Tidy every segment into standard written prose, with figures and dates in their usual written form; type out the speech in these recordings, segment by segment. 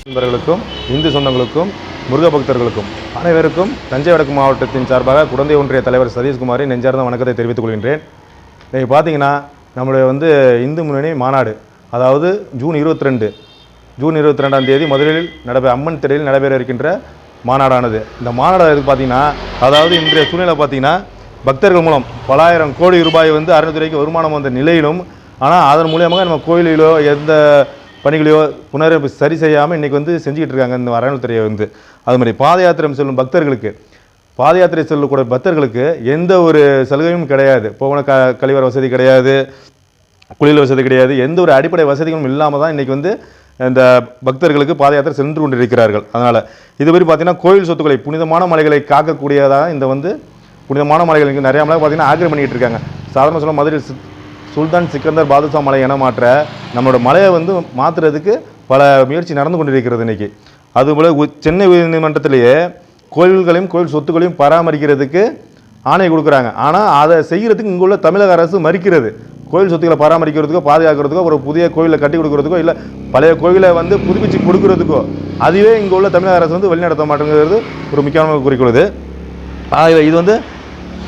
நண்பர்களுக்கும் இந்து சொந்தங்களுக்கும் முருக பக்தர்களுக்கும் அனைவருக்கும் தஞ்சை வடக்கு மாவட்டத்தின் சார்பாக குடந்தை ஒன்றிய தலைவர் சதீஷ்குமாரி நெஞ்சார்ந்த வணக்கத்தை தெரிவித்துக் கொள்கின்றேன். இன்றைக்கி பார்த்தீங்கன்னா நம்முடைய இந்து முன்னணி மாநாடு, அதாவது ஜூன் 22ஆம் தேதி மதுரையில் அம்மன் திரையில் நடைபெற இருக்கின்ற மாநாடானது. இந்த மாநாடு பார்த்தீங்கன்னா, அதாவது இன்றைய சூழ்நிலை பார்த்தீங்கன்னா பக்தர்கள் மூலம் பலாயிரம் கோடி ரூபாய் அறநிலைத்துறைக்கு வருமானம் வந்த நிலையிலும், ஆனால் அதன் மூலியமாக நம்ம கோயிலிலோ எந்த பணிகளையோ புனரமைப்பு சரி செய்யாமல் இன்றைக்கி செஞ்சுக்கிட்டு இருக்காங்க இந்த அறநிலைத்துறையை. அது மாதிரி பாத யாத்திரை செல்லும் பக்தர்களுக்கு, பாத யாத்திரை செல்லக்கூடிய பக்தர்களுக்கு எந்த ஒரு சலுகையும் கிடையாது. போன கழிவற வசதி கிடையாது, குளியல் வசதி கிடையாது, எந்த ஒரு அடிப்படை வசதிகளும் இல்லாமல் தான் இன்றைக்கி இந்த பக்தர்களுக்கு பாத யாத்திரை சென்று கொண்டிருக்கிறார்கள். அதனால் இதுவரை பார்த்தீங்கன்னா கோயில் சொத்துக்களை, புனிதமான மலைகளை காக்கக்கூடியதாக இந்த புனிதமான மலைகளுக்கு நிறையா மலை பார்த்தீங்கன்னா ஆக்கிரம் பண்ணிக்கிட்டு இருக்காங்க. சாதாரண சொல்ல மதுரை சுல்தான் சிக்கந்தர் பாதுஷா மலை என மாற்ற நம்மளோட மலையை மாற்றுறதுக்கு பல முயற்சி நடந்து கொண்டிருக்கிறது இன்றைக்கி. அதுபோல் சென்னை உயர்நீதிமன்றத்திலேயே கோயில்களையும் கோயில் சொத்துக்களையும் பராமரிக்கிறதுக்கு ஆணை கொடுக்குறாங்க. ஆனால் அதை செய்கிறதுக்கு இங்கே உள்ள தமிழக அரசு மறுக்கிறது. கோயில் சொத்துக்களை பராமரிக்கிறதுக்கோ பாதுகாக்கிறதுக்கோ ஒரு புதிய கோயிலை கட்டி கொடுக்குறதுக்கோ இல்லை பழைய கோயிலை புதுப்பிச்சு கொடுக்குறதுக்கோ அதுவே இங்கே உள்ள தமிழக அரசு வழிநடத்த மாட்டேங்கிறது ஒரு முக்கியமான குறிக்கோள். இது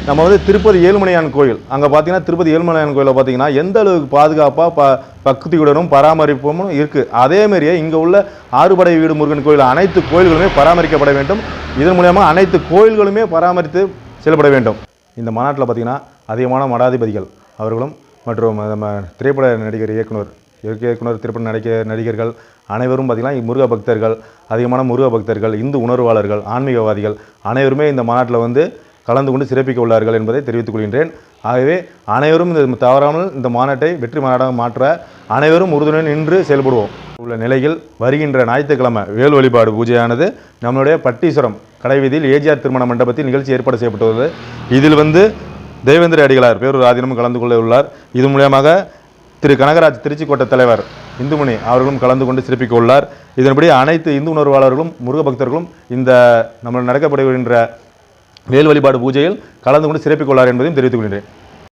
நம்ம திருப்பதி ஏழுமலையான் கோயில், அங்கே பார்த்தீங்கன்னா திருப்பதி ஏழுமலையான் கோயிலில் பார்த்தீங்கன்னா எந்த அளவுக்கு பாதுகாப்பாக பக்தியுடனும் பராமரிப்பும் இருக்குது. அதேமாரியே இங்கே உள்ள ஆறுபடை வீடு முருகன் கோயில் அனைத்து கோயில்களுமே பராமரிக்கப்பட வேண்டும். இதன் மூலமாக அனைத்து கோயில்களுமே பராமரித்து செயல்பட வேண்டும். இந்த மாநாட்டில் பார்த்திங்கன்னா அதிகமான மடாதிபதிகள் அவர்களும் மற்றும் நம்ம திரைப்பட நடிகர் இயக்குனர் திரைப்பட நடிகர்கள் அனைவரும் பார்த்திங்கன்னா முருக பக்தர்கள், அதிகமான முருக பக்தர்கள், இந்து உணர்வாளர்கள், ஆன்மீகவாதிகள் அனைவருமே இந்த மாநாட்டில் கலந்து கொண்டு சிறப்பிக்க உள்ளார்கள் என்பதை தெரிவித்துக் கொள்கின்றேன். ஆகவே அனைவரும் தவறாமல் இந்த மாநாட்டை வெற்றி மாநாடாக மாற்ற அனைவரும் உறுதுணை நின்று செயல்படுவோம். உள்ள நிலையில் வருகின்ற ஞாயிற்றுக்கிழமை வேல் வழிபாடு பூஜையானது நம்மளுடைய பட்டீஸ்வரம் கடைவீதியில் ஏஜிஆர் திருமண மண்டபத்தில் நிகழ்ச்சி ஏற்பாடு செய்யப்பட்டுள்ளது. இதில் தேவேந்திர அடிகளார் பேரூர் ஆதீனமும் கலந்து கொள்ள உள்ளார். இது மூலமாக திரு கனகராஜ் திருச்சி கோட்ட தலைவர் இந்துமணி அவர்களும் கலந்து கொண்டு சிறப்பிக்க உள்ளார். இதன்படி அனைத்து இந்து உணர்வாளர்களும் முருக பக்தர்களும் இந்த நம்ம நடக்கப்படுகின்ற வேல் வழிபாடு பூஜையில் கலந்து கொண்டு சிறப்பிக்க உள்ளார் என்பதையும் தெரிவித்துக் கொள்கிறேன்.